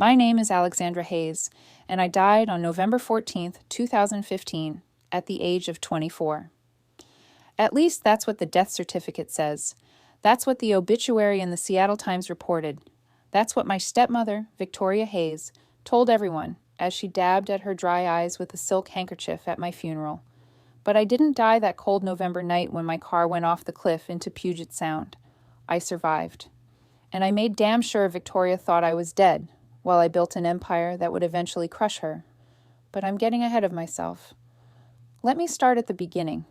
My name is Alexandra Hayes, and I died on November 14th, 2015, at the age of 24. At least that's what the death certificate says. That's what the obituary in the Seattle Times reported. That's what my stepmother, Victoria Hayes, told everyone as she dabbed at her dry eyes with a silk handkerchief at my funeral. But I didn't die that cold November night when my car went off the cliff into Puget Sound. I survived. And I made damn sure Victoria thought I was dead, while I built an empire that would eventually crush her. But I'm getting ahead of myself. Let me start at the beginning.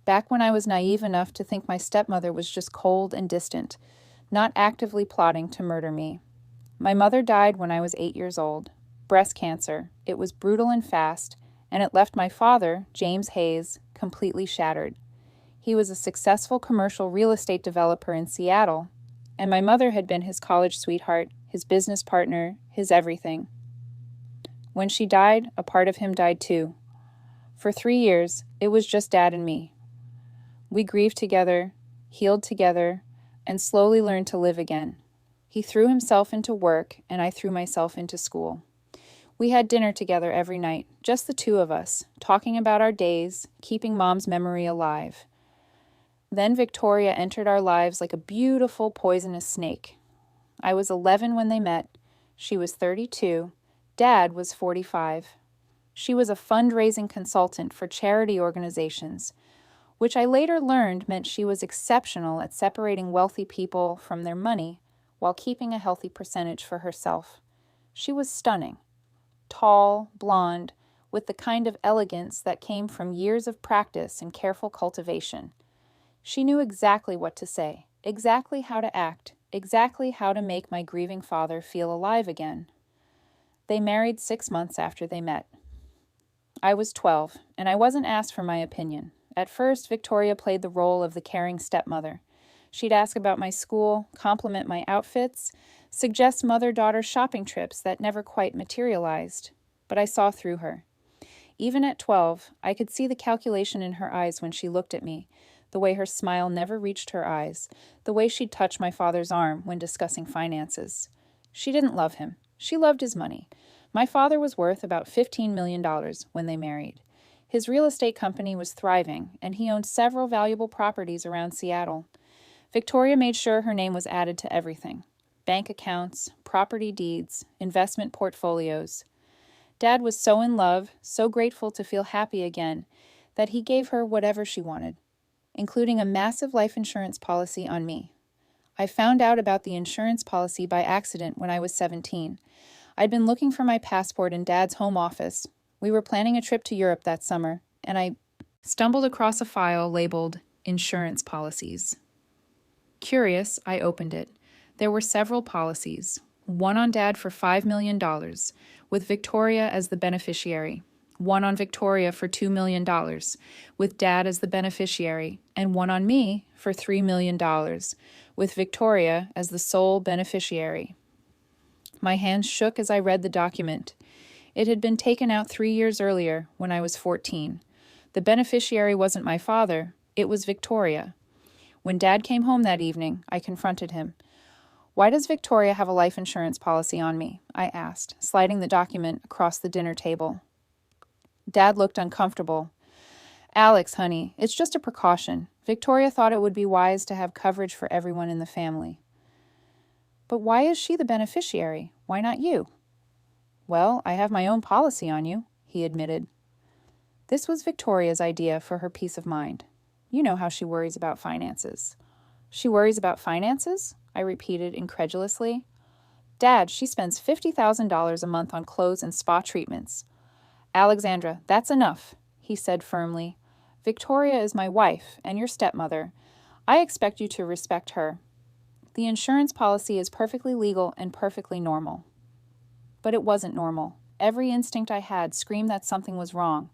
Back when I was naive enough to think my stepmother was just cold and distant, not actively plotting to murder me. My mother died when I was 8 years old. Breast cancer. It was brutal and fast, and it left my father, James Hayes, completely shattered. He was a successful commercial real estate developer in Seattle, and my mother had been his college sweetheart, his business partner, his everything. When she died, a part of him died too. For 3 years, it was just Dad and me. We grieved together, healed together, and slowly learned to live again. He threw himself into work, and I threw myself into school. We had dinner together every night, just the two of us, talking about our days, keeping Mom's memory alive. Then Victoria entered our lives like a beautiful poisonous snake. I was 11 when they met. She was 32. Dad was 45. She was a fundraising consultant for charity organizations, which I later learned meant she was exceptional at separating wealthy people from their money while keeping a healthy percentage for herself. She was stunning. Tall, blonde, with the kind of elegance that came from years of practice and careful cultivation. She knew exactly what to say, exactly how to act, exactly how to make my grieving father feel alive again. They married 6 months after they met. I was 12, and I wasn't asked for my opinion. At first, Victoria played the role of the caring stepmother. She'd ask about my school, compliment my outfits, suggest mother-daughter shopping trips that never quite materialized. But I saw through her. Even at 12, I could see the calculation in her eyes when she looked at me, the way her smile never reached her eyes, the way she'd touch my father's arm when discussing finances. She didn't love him. She loved his money. My father was worth about $15 million when they married. His real estate company was thriving, and he owned several valuable properties around Seattle. Victoria made sure her name was added to everything: bank accounts, property deeds, investment portfolios. Dad was so in love, so grateful to feel happy again, that he gave her whatever she wanted, including a massive life insurance policy on me. I found out about the insurance policy by accident when I was 17. I'd been looking for my passport in Dad's home office. We were planning a trip to Europe that summer, and I stumbled across a file labeled Insurance Policies. Curious, I opened it. There were several policies, one on Dad for $5 million, with Victoria as the beneficiary, one on Victoria for $2 million, with Dad as the beneficiary, and one on me for $3 million, with Victoria as the sole beneficiary. My hands shook as I read the document. It had been taken out 3 years earlier, when I was 14. The beneficiary wasn't my father, it was Victoria. When Dad came home that evening, I confronted him. "Why does Victoria have a life insurance policy on me?" I asked, sliding the document across the dinner table. Dad looked uncomfortable. "Alex, honey, it's just a precaution. Victoria thought it would be wise to have coverage for everyone in the family." "But why is she the beneficiary? Why not you?" "Well, I have my own policy on you," he admitted. This was Victoria's idea for her peace of mind. You know how she worries about finances. "She worries about finances?" I repeated incredulously. "Dad, she spends $50,000 a month on clothes and spa treatments." "Alexandra, that's enough," he said firmly. "Victoria is my wife and your stepmother. I expect you to respect her. The insurance policy is perfectly legal and perfectly normal." But it wasn't normal. Every instinct I had screamed that something was wrong.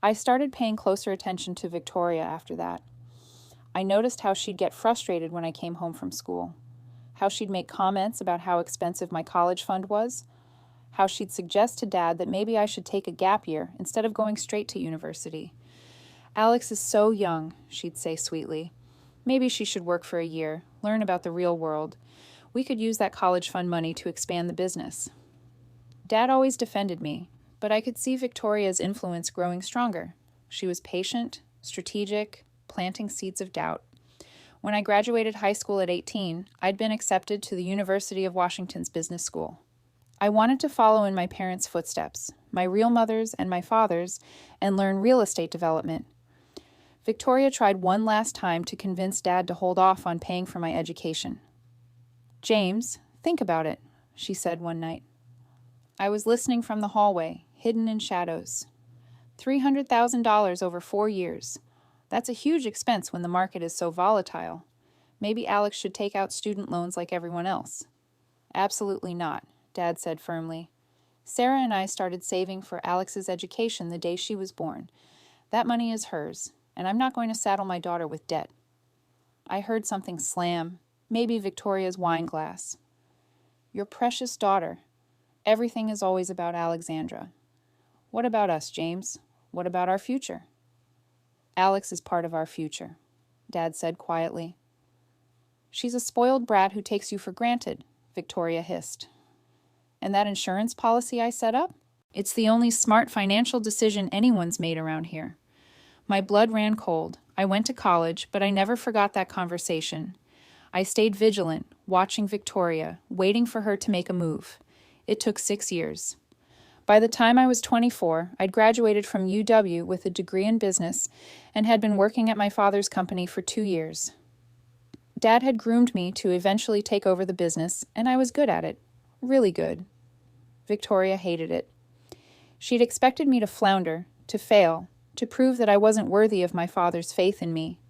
I started paying closer attention to Victoria after that. I noticed how she'd get frustrated when I came home from school, how she'd make comments about how expensive my college fund was, how she'd suggest to Dad that maybe I should take a gap year instead of going straight to university. "Alex is so young," she'd say sweetly. "Maybe she should work for a year, learn about the real world. We could use that college fund money to expand the business." Dad always defended me, but I could see Victoria's influence growing stronger. She was patient, strategic, planting seeds of doubt. When I graduated high school at 18, I'd been accepted to the University of Washington's business school. I wanted to follow in my parents' footsteps, my real mother's and my father's, and learn real estate development. Victoria tried one last time to convince Dad to hold off on paying for my education. "James, think about it," she said one night. I was listening from the hallway, hidden in shadows. $300,000 over 4 years. That's a huge expense when the market is so volatile. Maybe Alex should take out student loans like everyone else. Absolutely not, Dad said firmly. Sarah and I started saving for Alex's education the day she was born. That money is hers, and I'm not going to saddle my daughter with debt. I heard something slam, maybe Victoria's wine glass. Your precious daughter. Everything is always about Alexandra. What about us, James? What about our future? Alex is part of our future, Dad said quietly. She's a spoiled brat who takes you for granted, Victoria hissed. And that insurance policy I set up? It's the only smart financial decision anyone's made around here. My blood ran cold. I went to college, but I never forgot that conversation. I stayed vigilant, watching Victoria, waiting for her to make a move. It took 6 years. By the time I was 24, I'd graduated from UW with a degree in business and had been working at my father's company for 2 years. Dad had groomed me to eventually take over the business, and I was good at it. Really good. Victoria hated it. She'd expected me to flounder, to fail, to prove that I wasn't worthy of my father's faith in me.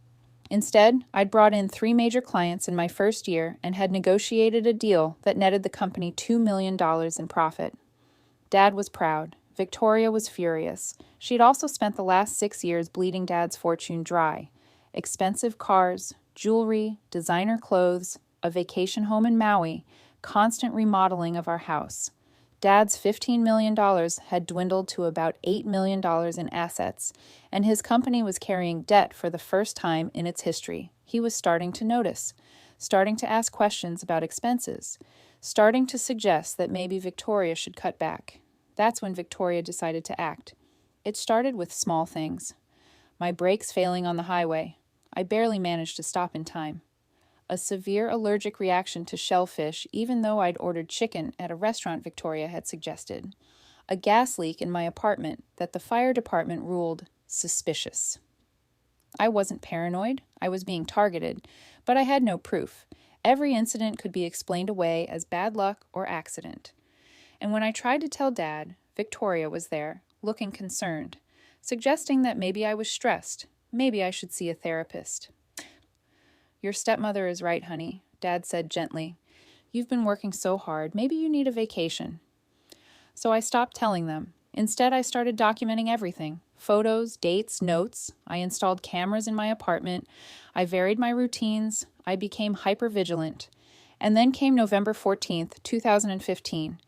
Instead, I'd brought in 3 major clients in my first year and had negotiated a deal that netted the company $2 million in profit. Dad was proud. Victoria was furious. She'd also spent the last 6 years bleeding Dad's fortune dry. Expensive cars, jewelry, designer clothes, a vacation home in Maui, constant remodeling of our house. Dad's $15 million had dwindled to about $8 million in assets, and his company was carrying debt for the first time in its history. He was starting to notice, starting to ask questions about expenses, starting to suggest that maybe Victoria should cut back. That's when Victoria decided to act. It started with small things. My brakes failing on the highway. I barely managed to stop in time. A severe allergic reaction to shellfish, even though I'd ordered chicken at a restaurant Victoria had suggested. A gas leak in my apartment that the fire department ruled suspicious. I wasn't paranoid. I was being targeted, but I had no proof. Every incident could be explained away as bad luck or accident. And when I tried to tell Dad, Victoria was there, looking concerned, suggesting that maybe I was stressed, maybe I should see a therapist. Your stepmother is right, honey, Dad said gently. You've been working so hard, maybe you need a vacation. So I stopped telling them. Instead, I started documenting everything. Photos, dates, notes. I installed cameras in my apartment. I varied my routines. I became hyper-vigilant. And then came November 14th, 2015.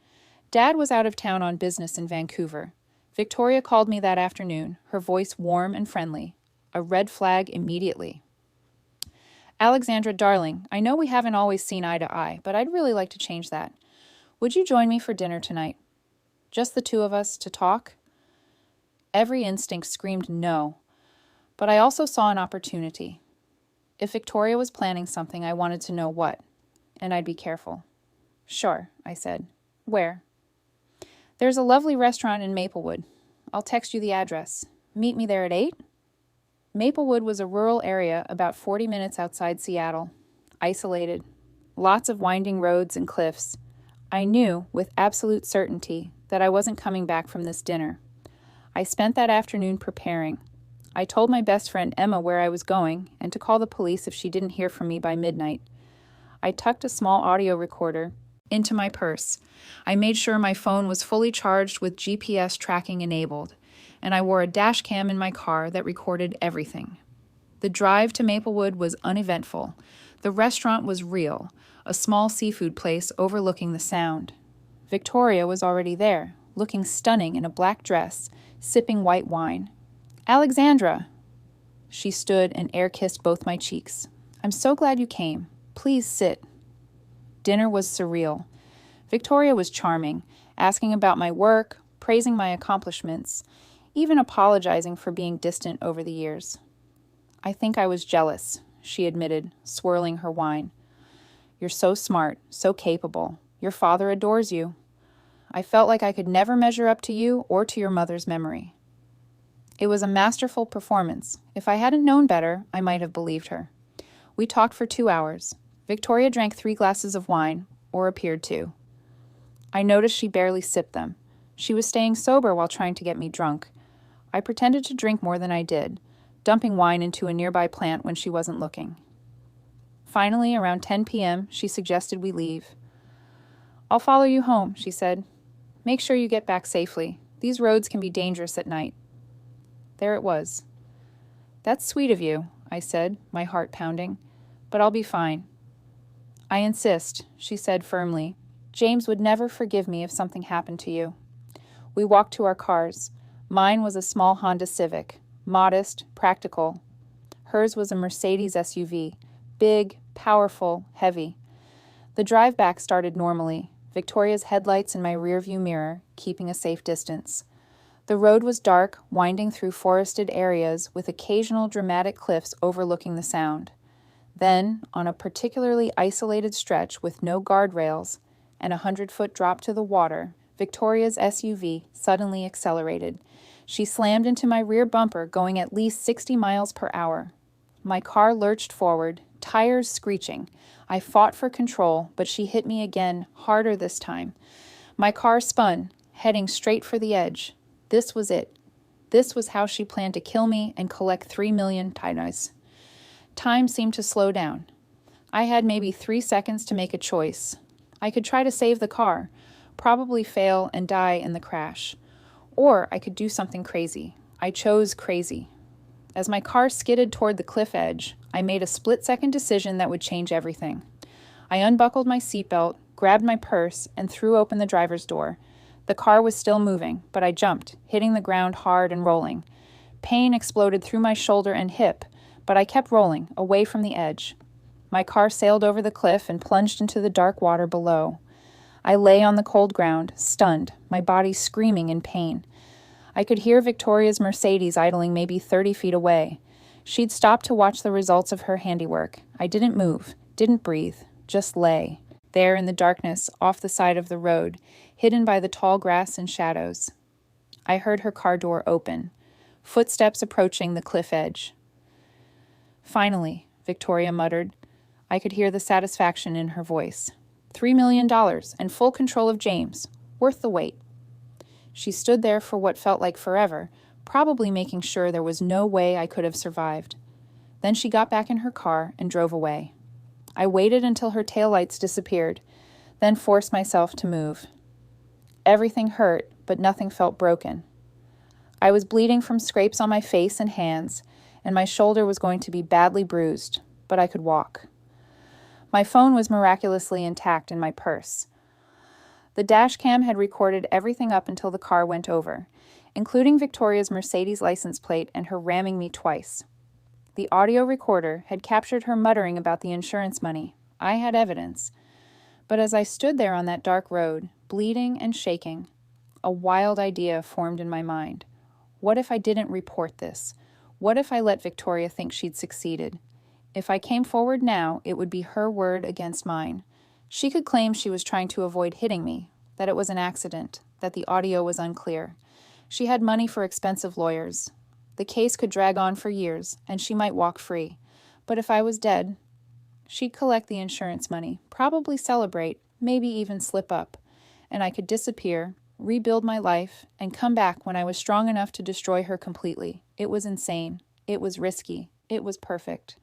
Dad was out of town on business in Vancouver. Victoria called me that afternoon, her voice warm and friendly. A red flag immediately. Alexandra, darling, I know we haven't always seen eye to eye, but I'd really like to change that. Would you join me for dinner tonight? Just the two of us to talk? Every instinct screamed no, but I also saw an opportunity. If Victoria was planning something, I wanted to know what, and I'd be careful. Sure, I said. Where? There's a lovely restaurant in Maplewood. I'll text you the address. Meet me there at 8? Maplewood was a rural area about 40 minutes outside Seattle, isolated, lots of winding roads and cliffs. I knew, with absolute certainty, that I wasn't coming back from this dinner. I spent that afternoon preparing. I told my best friend Emma where I was going and to call the police if she didn't hear from me by midnight. I tucked a small audio recorder into my purse. I made sure my phone was fully charged with GPS tracking enabled, and I wore a dash cam in my car that recorded everything. The drive to Maplewood was uneventful. The restaurant was real, a small seafood place overlooking the Sound. Victoria was already there, looking stunning in a black dress, sipping white wine. Alexandra! She stood and air-kissed both my cheeks. I'm so glad you came. Please sit. Dinner was surreal. Victoria was charming. asking about my work, praising my accomplishments, even apologizing for being distant over the years. "I think I was jealous," she admitted, swirling her wine. "You're so smart, so capable. Your father adores you. I felt like I could never measure up to you or to your mother's memory." It was a masterful performance. If I hadn't known better, I might have believed her. We talked for 2 hours. Victoria drank 3 glasses of wine, or appeared to. I noticed she barely sipped them. She was staying sober while trying to get me drunk. I pretended to drink more than I did, dumping wine into a nearby plant when she wasn't looking. Finally, around 10 p.m., she suggested we leave. "I'll follow you home," she said. "Make sure you get back safely. These roads can be dangerous at night." There it was. "That's sweet of you," I said, my heart pounding, "but I'll be fine." "I insist," she said firmly. "James would never forgive me if something happened to you." We walked to our cars. Mine was a small Honda Civic, modest, practical. Hers was a Mercedes SUV, big, powerful, heavy. The drive back started normally, Victoria's headlights in my rearview mirror, keeping a safe distance. The road was dark, winding through forested areas with occasional dramatic cliffs overlooking the Sound. Then, on a particularly isolated stretch with no guardrails and a 100-foot drop to the water, Victoria's SUV suddenly accelerated. She slammed into my rear bumper, going at least 60 miles per hour. My car lurched forward, tires screeching. I fought for control, but she hit me again, harder this time. My car spun, heading straight for the edge. This was it. This was how she planned to kill me and collect 3 million tainos. Time seemed to slow down. I had maybe 3 seconds to make a choice. I could try to save the car, probably fail and die in the crash. Or I could do something crazy. I chose crazy. As my car skidded toward the cliff edge, I made a split-second decision that would change everything. I unbuckled my seatbelt, grabbed my purse, and threw open the driver's door. The car was still moving, but I jumped, hitting the ground hard and rolling. Pain exploded through my shoulder and hip, but I kept rolling, away from the edge. My car sailed over the cliff and plunged into the dark water below. I lay on the cold ground, stunned, my body screaming in pain. I could hear Victoria's Mercedes idling maybe 30 feet away. She'd stopped to watch the results of her handiwork. I didn't move, didn't breathe, just lay, there in the darkness off the side of the road, hidden by the tall grass and shadows. I heard her car door open, footsteps approaching the cliff edge. "Finally," Victoria muttered. I could hear the satisfaction in her voice. $3 million and full control of James. Worth the wait. She stood there for what felt like forever, probably making sure there was no way I could have survived. Then she got back in her car and drove away. I waited until her taillights disappeared, then forced myself to move. Everything hurt, but nothing felt broken. I was bleeding from scrapes on my face and hands, and my shoulder was going to be badly bruised, but I could walk. My phone was miraculously intact in my purse. The dash cam had recorded everything up until the car went over, including Victoria's Mercedes license plate and her ramming me twice. The audio recorder had captured her muttering about the insurance money. I had evidence. But as I stood there on that dark road, bleeding and shaking, a wild idea formed in my mind. What if I didn't report this? What if I let Victoria think she'd succeeded? If I came forward now, it would be her word against mine. She could claim she was trying to avoid hitting me, that it was an accident, that the audio was unclear. She had money for expensive lawyers. The case could drag on for years, and she might walk free. But if I was dead, she'd collect the insurance money, probably celebrate, maybe even slip up, and I could disappear, rebuild my life, and come back when I was strong enough to destroy her completely. It was insane. It was risky. It was perfect.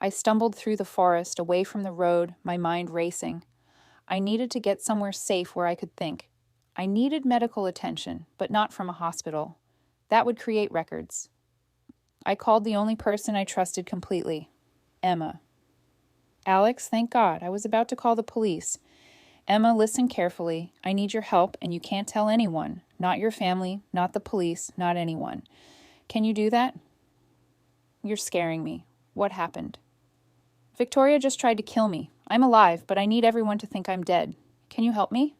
I stumbled through the forest, away from the road, my mind racing. I needed to get somewhere safe where I could think. I needed medical attention, but not from a hospital. That would create records. I called the only person I trusted completely, Emma. "Alex, thank God. I was about to call the police." "Emma, listen carefully. I need your help, and you can't tell anyone. Not your family, not the police, not anyone. Can you do that?" "You're scaring me. What happened?" "Victoria just tried to kill me. I'm alive, but I need everyone to think I'm dead. Can you help me?"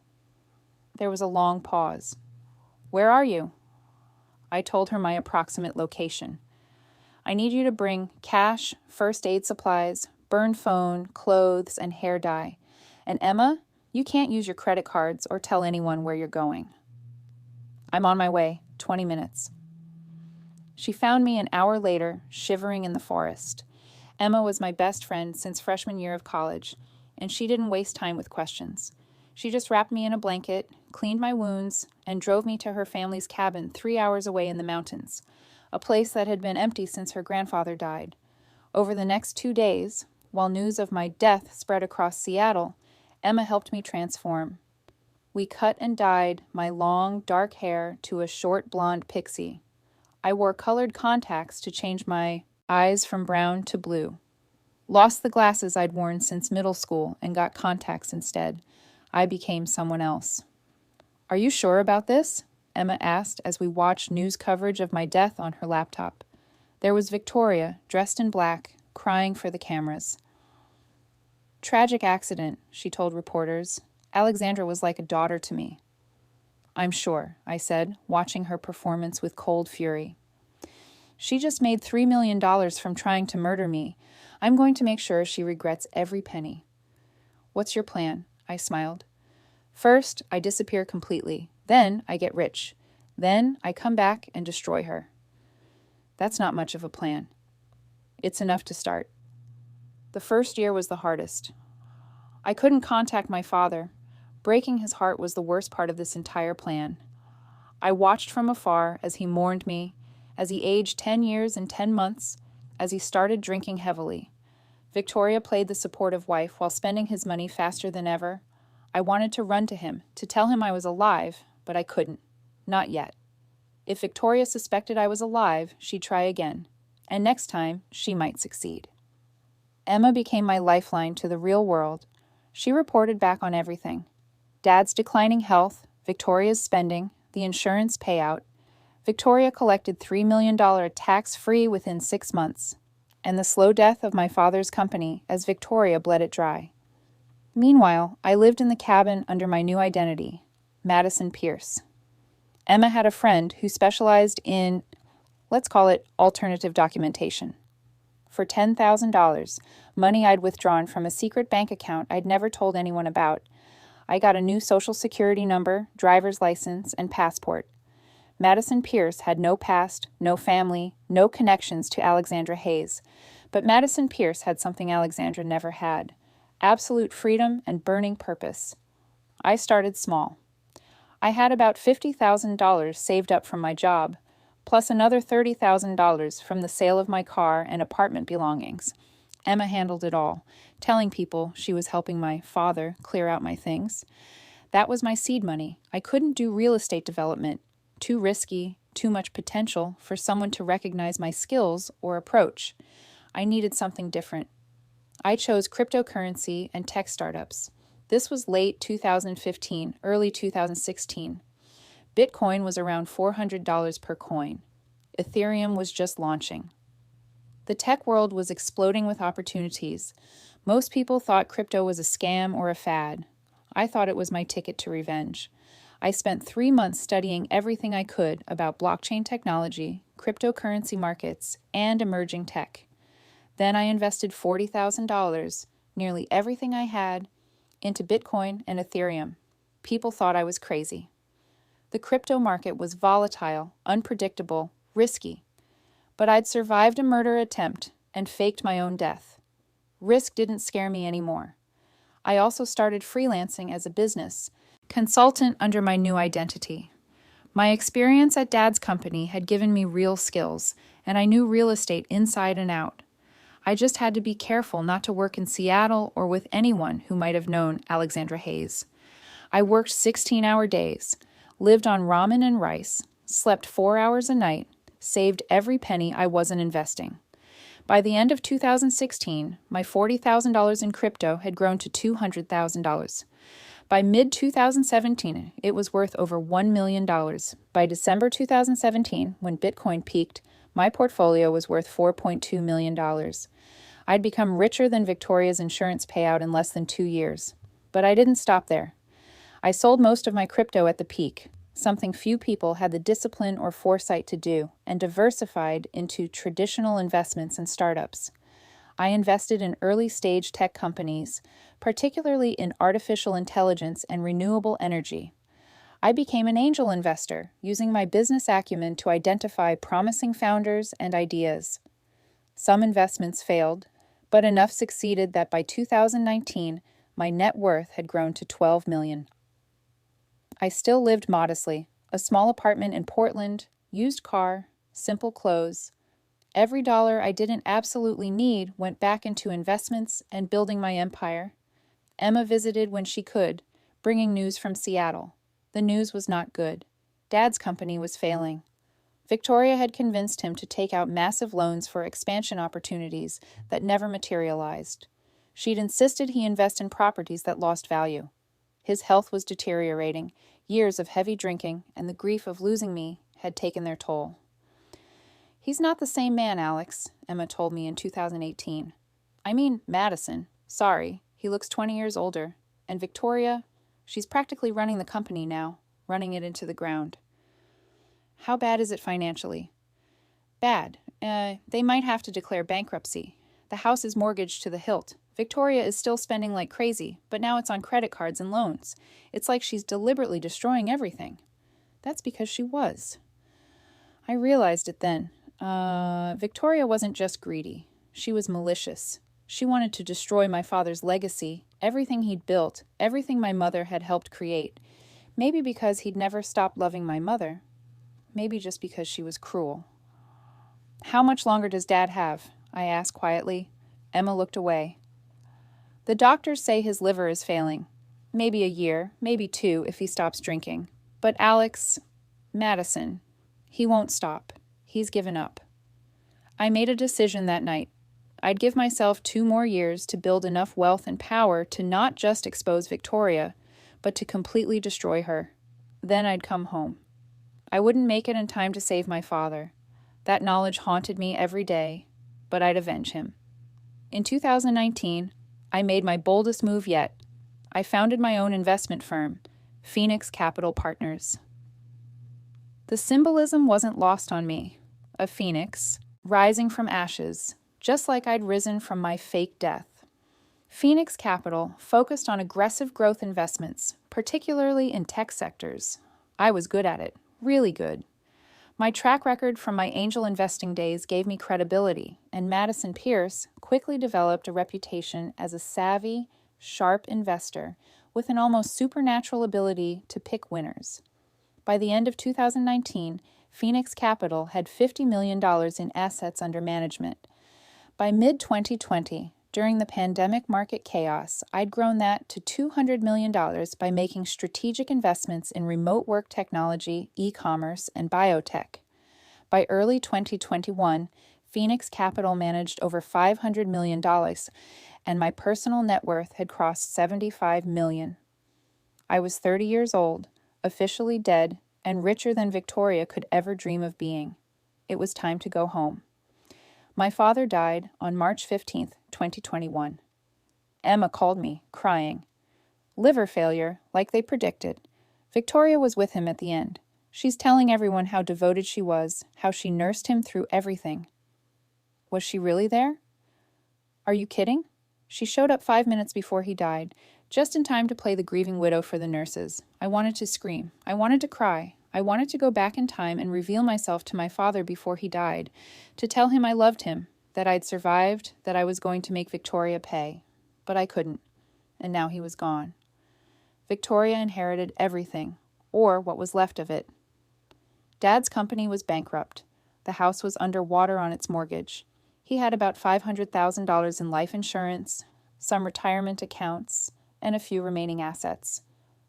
There was a long pause. "Where are you?" I told her my approximate location. "I need you to bring cash, first aid supplies, burn phone, clothes, and hair dye. And Emma, you can't use your credit cards or tell anyone where you're going." "I'm on my way. 20 minutes. She found me an hour later, shivering in the forest. Emma was my best friend since freshman year of college, and she didn't waste time with questions. She just wrapped me in a blanket, cleaned my wounds, and drove me to her family's cabin 3 hours away in the mountains, a place that had been empty since her grandfather died. Over the next 2 days, while news of my death spread across Seattle, Emma helped me transform. We cut and dyed my long, dark hair to a short blonde pixie. I wore colored contacts to change my eyes from brown to blue. Lost the glasses I'd worn since middle school and got contacts instead. I became someone else. "Are you sure about this?" Emma asked as we watched news coverage of my death on her laptop. There was Victoria, dressed in black, crying for the cameras. "Tragic accident," she told reporters. "Alexandra was like a daughter to me." "I'm sure," I said, watching her performance with cold fury. "She just made $3 million from trying to murder me. I'm going to make sure she regrets every penny." "What's your plan?" I smiled. "First, I disappear completely. Then I get rich. Then I come back and destroy her." "That's not much of a plan." "It's enough to start." The first year was the hardest. I couldn't contact my father. Breaking his heart was the worst part of this entire plan. I watched from afar as he mourned me, as he aged 10 years and 10 months, as he started drinking heavily. Victoria played the supportive wife while spending his money faster than ever. I wanted to run to him, to tell him I was alive, but I couldn't. Not yet. If Victoria suspected I was alive, she'd try again, and next time she might succeed. Emma became my lifeline to the real world. She reported back on everything. Dad's declining health, Victoria's spending, the insurance payout. Victoria collected $3 million tax-free within 6 months, and the slow death of my father's company as Victoria bled it dry. Meanwhile, I lived in the cabin under my new identity, Madison Pierce. Emma had a friend who specialized in, let's call it, alternative documentation. For $10,000, money I'd withdrawn from a secret bank account I'd never told anyone about, I got a new social security number, driver's license, and passport. Madison Pierce had no past, no family, no connections to Alexandra Hayes, but Madison Pierce had something Alexandra never had: absolute freedom and burning purpose. I started small. I had about $50,000 saved up from my job, plus another $30,000 from the sale of my car and apartment belongings. Emma handled it all, telling people she was helping my father clear out my things. That was my seed money. I couldn't do real estate development. Too risky, too much potential for someone to recognize my skills or approach. I needed something different. I chose cryptocurrency and tech startups. This was late 2015, early 2016. Bitcoin was around $400 per coin. Ethereum was just launching. The tech world was exploding with opportunities. Most people thought crypto was a scam or a fad. I thought it was my ticket to revenge. I spent 3 months studying everything I could about blockchain technology, cryptocurrency markets, and emerging tech. Then I invested $40,000, nearly everything I had, into Bitcoin and Ethereum. People thought I was crazy. The crypto market was volatile, unpredictable, risky. But I'd survived a murder attempt and faked my own death. Risk didn't scare me anymore. I also started freelancing as a business consultant under my new identity. My experience at Dad's company had given me real skills, and I knew real estate inside and out. I just had to be careful not to work in Seattle or with anyone who might have known Alexandra Hayes. I worked 16-hour days, lived on ramen and rice, slept 4 hours a night, saved every penny I wasn't investing. By the end of 2016, my $40,000 in crypto had grown to $200,000. By mid-2017, it was worth over $1 million. By December 2017, when Bitcoin peaked, my portfolio was worth $4.2 million. I'd become richer than Victoria's insurance payout in less than 2 years. But I didn't stop there. I sold most of my crypto at the peak, something few people had the discipline or foresight to do, and diversified into traditional investments and startups. I invested in early-stage tech companies, particularly in artificial intelligence and renewable energy. I became an angel investor, using my business acumen to identify promising founders and ideas. Some investments failed, but enough succeeded that by 2019, my net worth had grown to $12 million. I still lived modestly, a small apartment in Portland, used car, simple clothes. Every dollar I didn't absolutely need went back into investments and building my empire. Emma visited when she could, bringing news from Seattle. The news was not good. Dad's company was failing. Victoria had convinced him to take out massive loans for expansion opportunities that never materialized. She'd insisted he invest in properties that lost value. His health was deteriorating. Years of heavy drinking and the grief of losing me had taken their toll. "He's not the same man, Alex," Emma told me in 2018. "I mean, Madison. Sorry, he looks 20 years older. And Victoria, she's practically running the company now, running it into the ground." "How bad is it financially?" "Bad. They might have to declare bankruptcy. The house is mortgaged to the hilt. Victoria is still spending like crazy, but now it's on credit cards and loans. It's like she's deliberately destroying everything." "That's because she was." I realized it then. Victoria wasn't just greedy. She was malicious. She wanted to destroy my father's legacy, everything he'd built, everything my mother had helped create. Maybe because he'd never stopped loving my mother. Maybe just because she was cruel. "How much longer does Dad have?" I asked quietly. Emma looked away. "The doctors say his liver is failing. Maybe a year, maybe 2 if he stops drinking. But Alex, Madison, he won't stop. He's given up." I made a decision that night. I'd give myself 2 more years to build enough wealth and power to not just expose Victoria, but to completely destroy her. Then I'd come home. I wouldn't make it in time to save my father. That knowledge haunted me every day, but I'd avenge him. In 2019, I made my boldest move yet. I founded my own investment firm, Phoenix Capital Partners. The symbolism wasn't lost on me. A phoenix, rising from ashes, just like I'd risen from my fake death. Phoenix Capital focused on aggressive growth investments, particularly in tech sectors. I was good at it, really good. My track record from my angel investing days gave me credibility, and Madison Pierce quickly developed a reputation as a savvy, sharp investor with an almost supernatural ability to pick winners. By the end of 2019, Phoenix Capital had $50 million in assets under management. By mid-2020, during the pandemic market chaos, I'd grown that to $200 million by making strategic investments in remote work technology, e-commerce, and biotech. By early 2021, Phoenix Capital managed over $500 million, and my personal net worth had crossed $75 million. I was 30 years old, officially dead, and richer than Victoria could ever dream of being. It was time to go home. My father died on March 15th, 2021. Emma called me, crying. Liver failure, like they predicted. Victoria was with him at the end. She's telling everyone how devoted she was, how she nursed him through everything. Was she really there? Are you kidding? She showed up 5 minutes before he died, just in time to play the grieving widow for the nurses. I wanted to scream. I wanted to cry. I wanted to go back in time and reveal myself to my father before he died, to tell him I loved him, that I'd survived, that I was going to make Victoria pay. But I couldn't, and now he was gone. Victoria inherited everything, or what was left of it. Dad's company was bankrupt. The house was underwater on its mortgage. He had about $500,000 in life insurance, some retirement accounts, and a few remaining assets.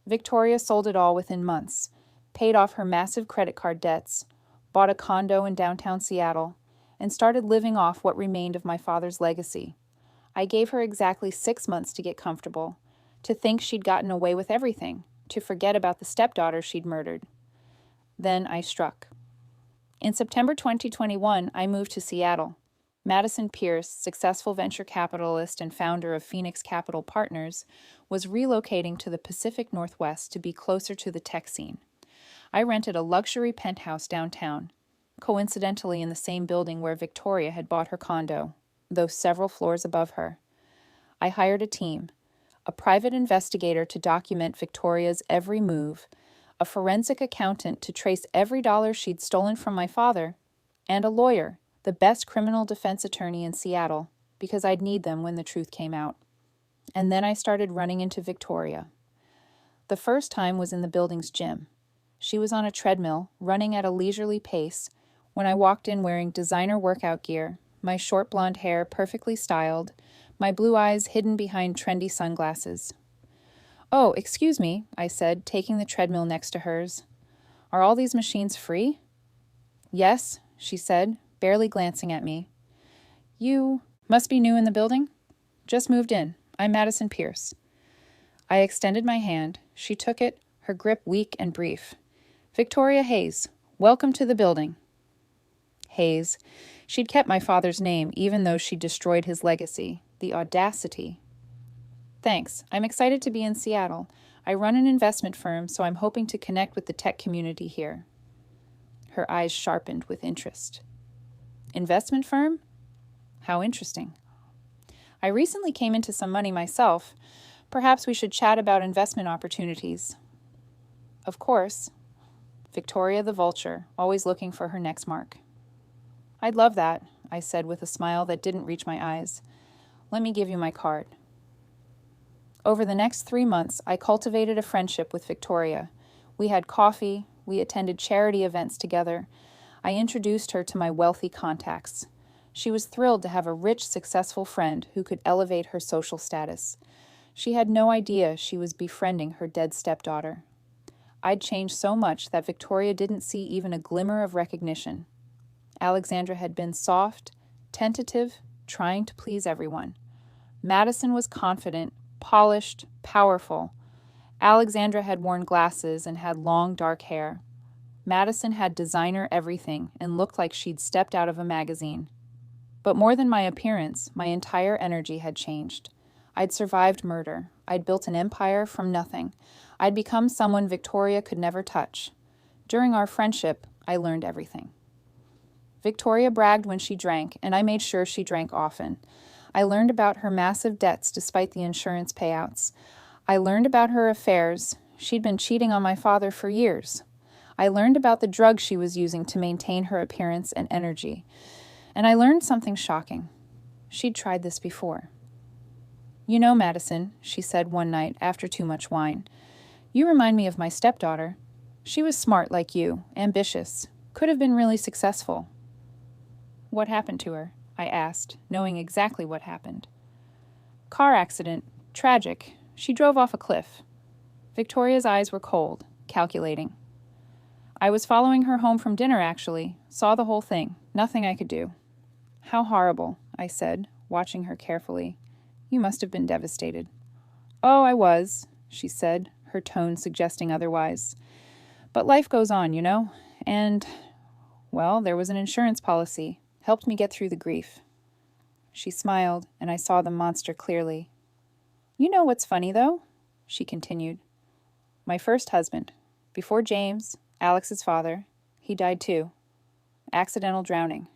Victoria sold it all within months, paid off her massive credit card debts, bought a condo in downtown Seattle, and started living off what remained of my father's legacy. I gave her exactly 6 months to get comfortable, to think she'd gotten away with everything, to forget about the stepdaughter she'd murdered. Then I struck. In September 2021, I moved to Seattle. Madison Pierce, successful venture capitalist and founder of Phoenix Capital Partners, was relocating to the Pacific Northwest to be closer to the tech scene. I rented a luxury penthouse downtown, coincidentally in the same building where Victoria had bought her condo, though several floors above her. I hired a team, a private investigator to document Victoria's every move, a forensic accountant to trace every dollar she'd stolen from my father, and a lawyer, the best criminal defense attorney in Seattle, because I'd need them when the truth came out. And then I started running into Victoria. The first time was in the building's gym. She was on a treadmill, running at a leisurely pace, when I walked in wearing designer workout gear, my short blonde hair perfectly styled, my blue eyes hidden behind trendy sunglasses. "Oh, excuse me," I said, taking the treadmill next to hers. "Are all these machines free?" "Yes," she said, barely glancing at me. "You must be new in the building?" "Just moved in. I'm Madison Pierce." I extended my hand. She took it, her grip weak and brief. "Victoria Hayes, welcome to the building." Hayes. She'd kept my father's name, even though she destroyed his legacy. The audacity. "Thanks. I'm excited to be in Seattle. I run an investment firm, so I'm hoping to connect with the tech community here." Her eyes sharpened with interest. "Investment firm? How interesting." "I recently came into some money myself. Perhaps we should chat about investment opportunities." "Of course." Victoria the vulture, always looking for her next mark. "I'd love that," I said with a smile that didn't reach my eyes. "Let me give you my card." Over the next 3 months, I cultivated a friendship with Victoria. We had coffee, we attended charity events together. I introduced her to my wealthy contacts. She was thrilled to have a rich, successful friend who could elevate her social status. She had no idea she was befriending her dead stepdaughter. I'd changed so much that Victoria didn't see even a glimmer of recognition. Alexandra had been soft, tentative, trying to please everyone. Madison was confident, polished, powerful. Alexandra had worn glasses and had long, dark hair. Madison had designer everything and looked like she'd stepped out of a magazine. But more than my appearance, my entire energy had changed. I'd survived murder. I'd built an empire from nothing. I'd become someone Victoria could never touch. During our friendship, I learned everything. Victoria bragged when she drank, and I made sure she drank often. I learned about her massive debts despite the insurance payouts. I learned about her affairs. She'd been cheating on my father for years. I learned about the drugs she was using to maintain her appearance and energy. And I learned something shocking. She'd tried this before. "You know, Madison," she said one night after too much wine, "you remind me of my stepdaughter. She was smart like you, ambitious, could have been really successful." "What happened to her?" I asked, knowing exactly what happened. "Car accident. Tragic. She drove off a cliff." Victoria's eyes were cold, calculating. "I was following her home from dinner, actually. Saw the whole thing. Nothing I could do." "How horrible," I said, watching her carefully. "You must have been devastated." "Oh, I was," she said, her tone suggesting otherwise. "But life goes on, you know. And, well, there was an insurance policy. Helped me get through the grief." She smiled, and I saw the monster clearly. "You know what's funny, though?" she continued. "My first husband, before James, Alex's father, he died too. Accidental drowning.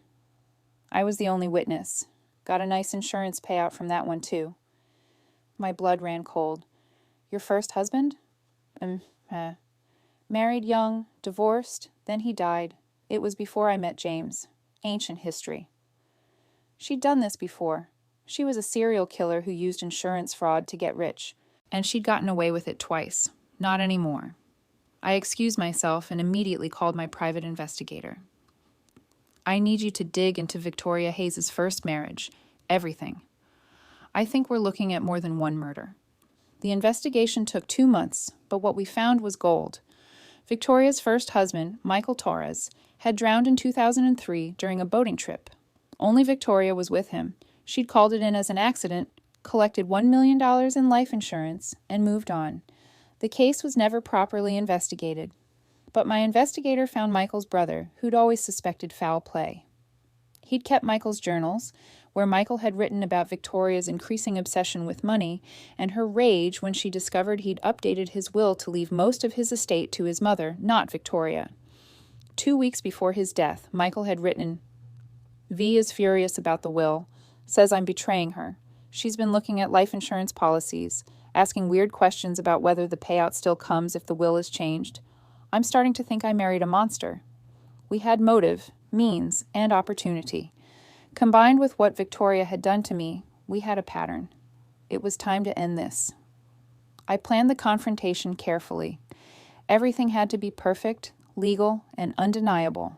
I was the only witness. Got a nice insurance payout from that one, too." My blood ran cold. "Your first husband?" Married young, divorced, then he died. It was before I met James. Ancient history." She'd done this before. She was a serial killer who used insurance fraud to get rich, and she'd gotten away with it twice. Not anymore. I excused myself and immediately called my private investigator. "I need you to dig into Victoria Hayes' first marriage. Everything. I think we're looking at more than one murder." The investigation took 2 months, but what we found was gold. Victoria's first husband, Michael Torres, had drowned in 2003 during a boating trip. Only Victoria was with him. She'd called it in as an accident, collected $1 million in life insurance, and moved on. The case was never properly investigated. But my investigator found Michael's brother, who'd always suspected foul play. He'd kept Michael's journals, where Michael had written about Victoria's increasing obsession with money and her rage when she discovered he'd updated his will to leave most of his estate to his mother, not Victoria. 2 weeks before his death, Michael had written, "V is furious about the will, says I'm betraying her. She's been looking at life insurance policies, asking weird questions about whether the payout still comes if the will is changed. I'm starting to think I married a monster." We had motive, means, and opportunity. Combined with what Victoria had done to me, we had a pattern. It was time to end this. I planned the confrontation carefully. Everything had to be perfect, legal, and undeniable.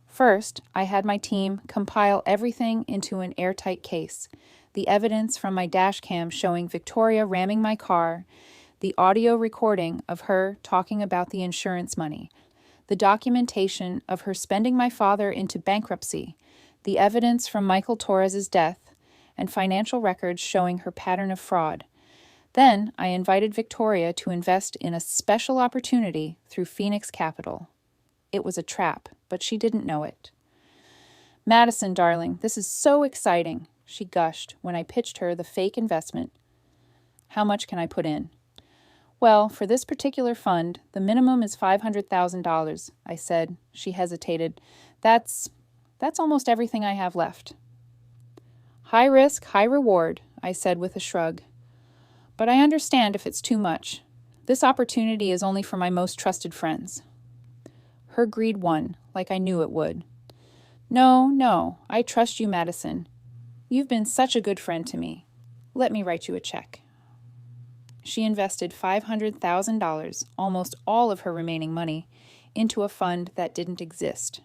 First, I had my team compile everything into an airtight case. The evidence from my dash cam showing Victoria ramming my car, the audio recording of her talking about the insurance money, the documentation of her spending my father into bankruptcy, the evidence from Michael Torres's death, and financial records showing her pattern of fraud. Then I invited Victoria to invest in a special opportunity through Phoenix Capital. It was a trap, but she didn't know it. "Madison, darling, this is so exciting," she gushed when I pitched her the fake investment. "How much can I put in?" "Well, for this particular fund, the minimum is $500,000, I said. She hesitated. That's almost everything I have left." "High risk, high reward," I said with a shrug. "But I understand if it's too much. This opportunity is only for my most trusted friends." Her greed won, like I knew it would. No, I trust you, Madison. You've been such a good friend to me. Let me write you a check." She invested $500,000, almost all of her remaining money, into a fund that didn't exist.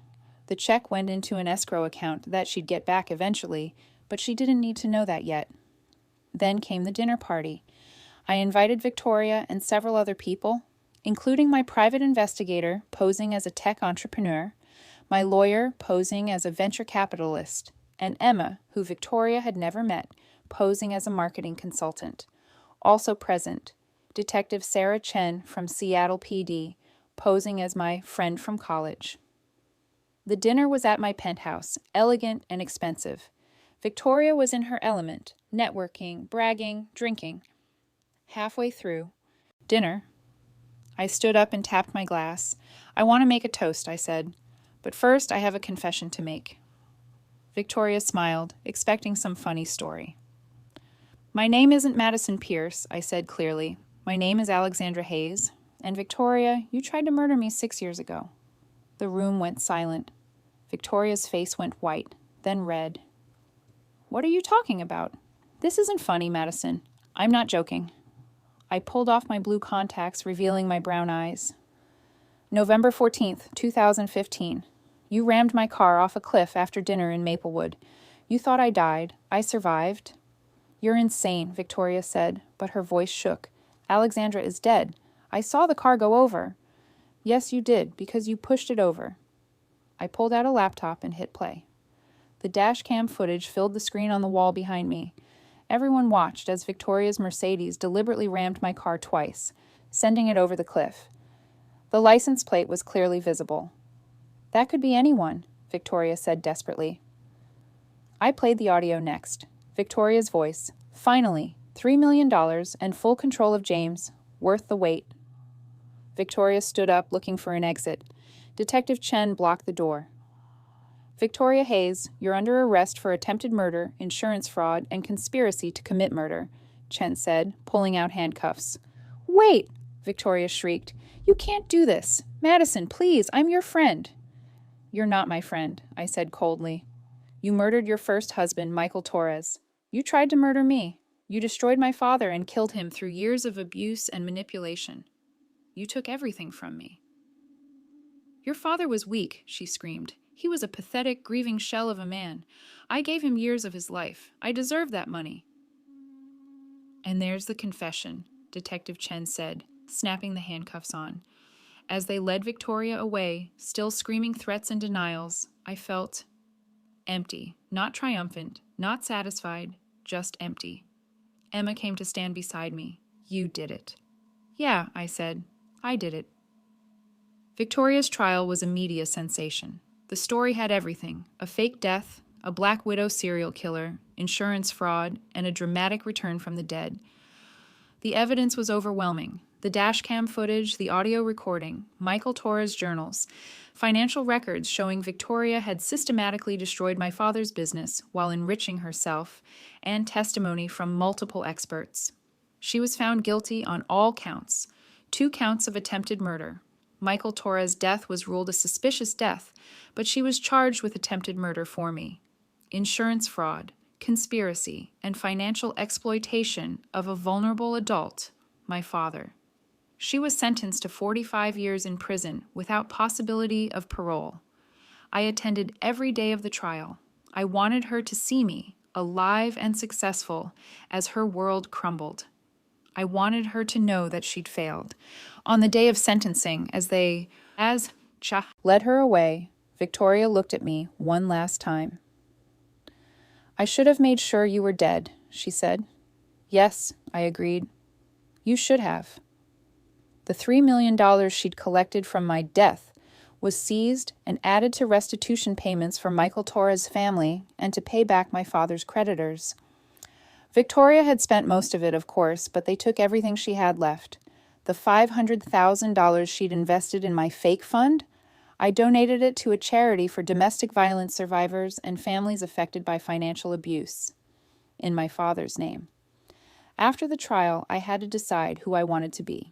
The check went into an escrow account that she'd get back eventually, but she didn't need to know that yet. Then came the dinner party. I invited Victoria and several other people, including my private investigator posing as a tech entrepreneur, my lawyer posing as a venture capitalist, and Emma, who Victoria had never met, posing as a marketing consultant. Also present, Detective Sarah Chen from Seattle PD, posing as my friend from college. The dinner was at my penthouse, elegant and expensive. Victoria was in her element, networking, bragging, drinking. Halfway through dinner, I stood up and tapped my glass. "I want to make a toast," I said. "But first, I have a confession to make." Victoria smiled, expecting some funny story. "My name isn't Madison Pierce," I said clearly. "My name is Alexandra Hayes. And Victoria, you tried to murder me 6 years ago." The room went silent. Victoria's face went white, then red. "What are you talking about?" "This isn't funny, Madison. I'm not joking." I pulled off my blue contacts, revealing my brown eyes. "November 14th, 2015. You rammed my car off a cliff after dinner in Maplewood. You thought I died. I survived." "You're insane," Victoria said, but her voice shook. "Alexandra is dead. I saw the car go over." "Yes, you did, because you pushed it over." I pulled out a laptop and hit play. The dash cam footage filled the screen on the wall behind me. Everyone watched as Victoria's Mercedes deliberately rammed my car twice, sending it over the cliff. The license plate was clearly visible. "That could be anyone," Victoria said desperately. I played the audio next. Victoria's voice. "Finally, $3 million and full control of James. Worth the wait." Victoria stood up, looking for an exit. Detective Chen blocked the door. "Victoria Hayes, you're under arrest for attempted murder, insurance fraud, and conspiracy to commit murder," Chen said, pulling out handcuffs. "Wait!" Victoria shrieked. "You can't do this. Madison, please, I'm your friend." "You're not my friend," I said coldly. "You murdered your first husband, Michael Torres. You tried to murder me. You destroyed my father and killed him through years of abuse and manipulation. You took everything from me." "Your father was weak," she screamed. "He was a pathetic, grieving shell of a man. I gave him years of his life. I deserved that money." "And there's the confession," Detective Chen said, snapping the handcuffs on. As they led Victoria away, still screaming threats and denials, I felt empty, not triumphant, not satisfied, just empty. Emma came to stand beside me. "You did it." "Yeah," I said. "I did it." Victoria's trial was a media sensation. The story had everything: a fake death, a Black Widow serial killer, insurance fraud, and a dramatic return from the dead. The evidence was overwhelming. The dashcam footage, the audio recording, Michael Torres' journals, financial records showing Victoria had systematically destroyed my father's business while enriching herself, and testimony from multiple experts. She was found guilty on all counts, 2 counts of attempted murder. Michael Torres' death was ruled a suspicious death, but she was charged with attempted murder for me. Insurance fraud, conspiracy, and financial exploitation of a vulnerable adult, my father. She was sentenced to 45 years in prison without possibility of parole. I attended every day of the trial. I wanted her to see me, alive and successful, as her world crumbled. I wanted her to know that she'd failed. On the day of sentencing, as Cha led her away, Victoria looked at me one last time. "I should have made sure you were dead," she said. "Yes," I agreed. "You should have." The $3 million she'd collected from my death was seized and added to restitution payments for Michael Torres' family and to pay back my father's creditors. Victoria had spent most of it, of course, but they took everything she had left. The $500,000 she'd invested in my fake fund, I donated it to a charity for domestic violence survivors and families affected by financial abuse, in my father's name. After the trial, I had to decide who I wanted to be.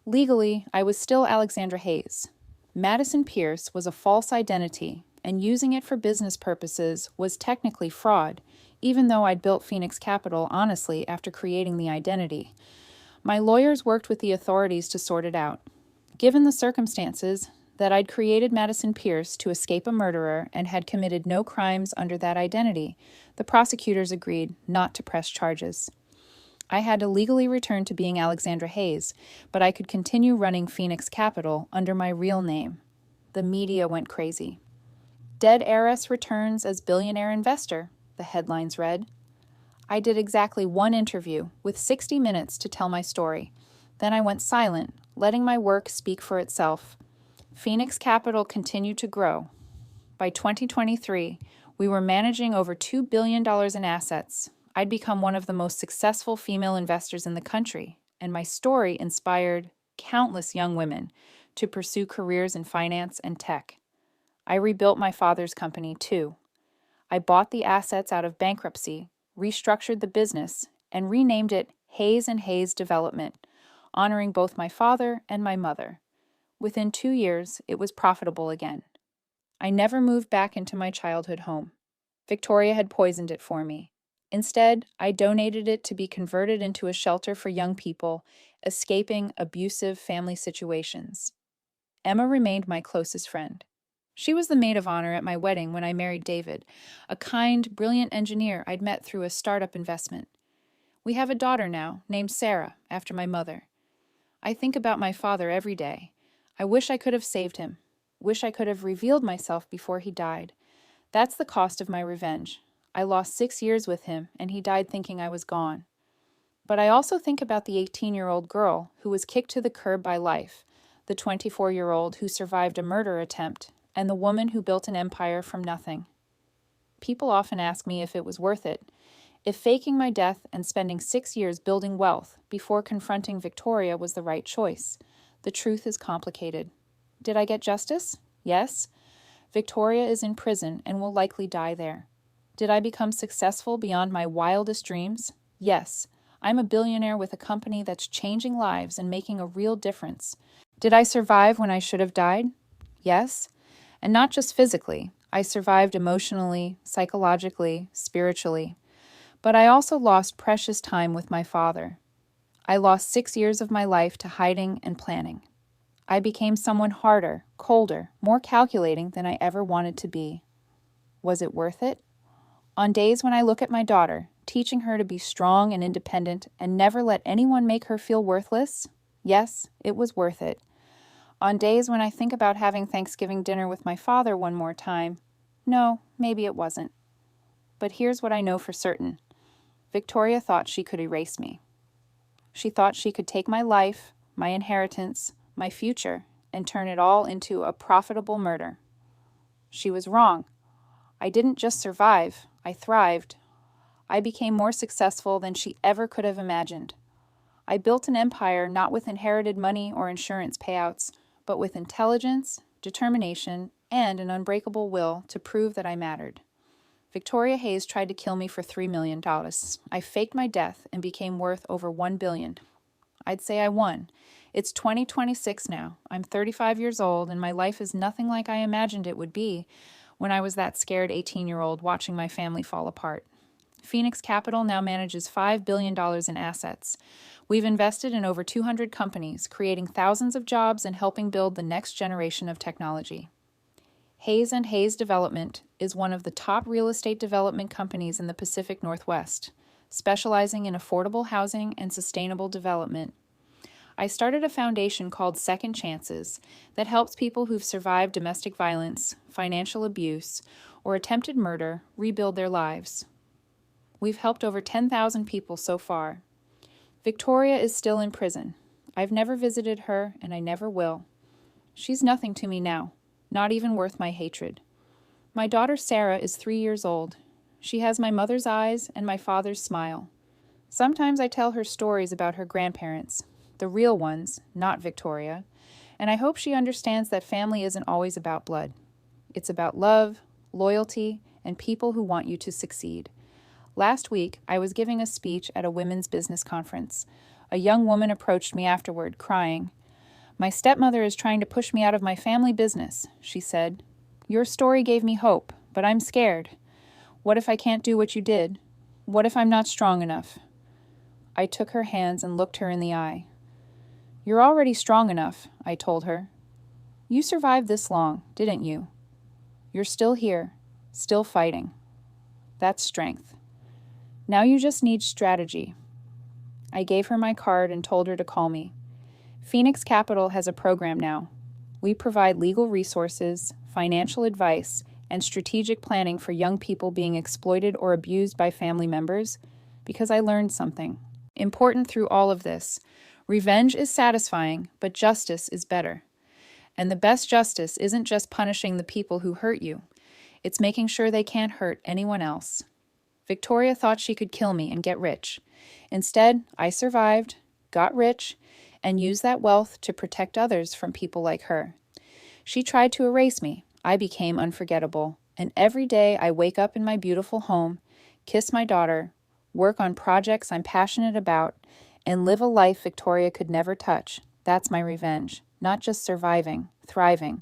Legally, I was still Alexandra Hayes. Madison Pierce was a false identity, and using it for business purposes was technically fraud, even though I'd built Phoenix Capital honestly after creating the identity. My lawyers worked with the authorities to sort it out. Given the circumstances, that I'd created Madison Pierce to escape a murderer and had committed no crimes under that identity, the prosecutors agreed not to press charges. I had to legally return to being Alexandra Hayes, but I could continue running Phoenix Capital under my real name. The media went crazy. "Dead heiress returns as billionaire investor," the headlines read. I did exactly 1 interview with 60 minutes to tell my story. Then I went silent, letting my work speak for itself. Phoenix Capital continued to grow. By 2023, we were managing over $2 billion in assets. I'd become one of the most successful female investors in the country, and my story inspired countless young women to pursue careers in finance and tech. I rebuilt my father's company, too. I bought the assets out of bankruptcy, restructured the business, and renamed it Hayes & Hayes Development, honoring both my father and my mother. Within 2 years, it was profitable again. I never moved back into my childhood home. Victoria had poisoned it for me. Instead, I donated it to be converted into a shelter for young people escaping abusive family situations. Emma remained my closest friend. She was the maid of honor at my wedding when I married David, a kind, brilliant engineer I'd met through a startup investment. We have a daughter now, named Sarah, after my mother. I think about my father every day. I wish I could have saved him. Wish I could have revealed myself before he died. That's the cost of my revenge. I lost 6 years with him, and he died thinking I was gone. But I also think about the 18-year-old girl who was kicked to the curb by life, the 24-year-old who survived a murder attempt, and the woman who built an empire from nothing. People often ask me if it was worth it, if faking my death and spending 6 years building wealth before confronting Victoria was the right choice. The truth is complicated. Did I get justice? Yes. Victoria is in prison and will likely die there. Did I become successful beyond my wildest dreams? Yes. I'm a billionaire with a company that's changing lives and making a real difference. Did I survive when I should have died? Yes. And not just physically. I survived emotionally, psychologically, spiritually. But I also lost precious time with my father. I lost 6 years of my life to hiding and planning. I became someone harder, colder, more calculating than I ever wanted to be. Was it worth it? On days when I look at my daughter, teaching her to be strong and independent and never let anyone make her feel worthless, yes, it was worth it. On days when I think about having Thanksgiving dinner with my father one more time, no, maybe it wasn't. But here's what I know for certain. Victoria thought she could erase me. She thought she could take my life, my inheritance, my future, and turn it all into a profitable murder. She was wrong. I didn't just survive, I thrived. I became more successful than she ever could have imagined. I built an empire not with inherited money or insurance payouts, but with intelligence, determination, and an unbreakable will to prove that I mattered. Victoria Hayes tried to kill me for $3 million. I faked my death and became worth over $1 billion. I'd say I won. It's 2026 now. I'm 35 years old, and my life is nothing like I imagined it would be when I was that scared 18-year-old watching my family fall apart. Phoenix Capital now manages $5 billion in assets. We've invested in over 200 companies, creating thousands of jobs and helping build the next generation of technology. Hayes & Hayes Development is one of the top real estate development companies in the Pacific Northwest, specializing in affordable housing and sustainable development. I started a foundation called Second Chances that helps people who've survived domestic violence, financial abuse, or attempted murder rebuild their lives. We've helped over 10,000 people so far. Victoria is still in prison. I've never visited her, and I never will. She's nothing to me now, not even worth my hatred. My daughter Sarah is 3 years old. She has my mother's eyes and my father's smile. Sometimes I tell her stories about her grandparents, the real ones, not Victoria, and I hope she understands that family isn't always about blood. It's about love, loyalty, and people who want you to succeed. Last week, I was giving a speech at a women's business conference. A young woman approached me afterward, crying. "My stepmother is trying to push me out of my family business," she said. "Your story gave me hope, but I'm scared. What if I can't do what you did? What if I'm not strong enough?" I took her hands and looked her in the eye. "You're already strong enough," I told her. "You survived this long, didn't you? You're still here, still fighting. That's strength. Now you just need strategy." I gave her my card and told her to call me. Phoenix Capital has a program now. We provide legal resources, financial advice, and strategic planning for young people being exploited or abused by family members because I learned something. Important through all of this, revenge is satisfying, but justice is better. And the best justice isn't just punishing the people who hurt you. It's making sure they can't hurt anyone else. Victoria thought she could kill me and get rich. Instead, I survived, got rich, and used that wealth to protect others from people like her. She tried to erase me. I became unforgettable. And every day I wake up in my beautiful home, kiss my daughter, work on projects I'm passionate about, and live a life Victoria could never touch. That's my revenge. Not just surviving, thriving.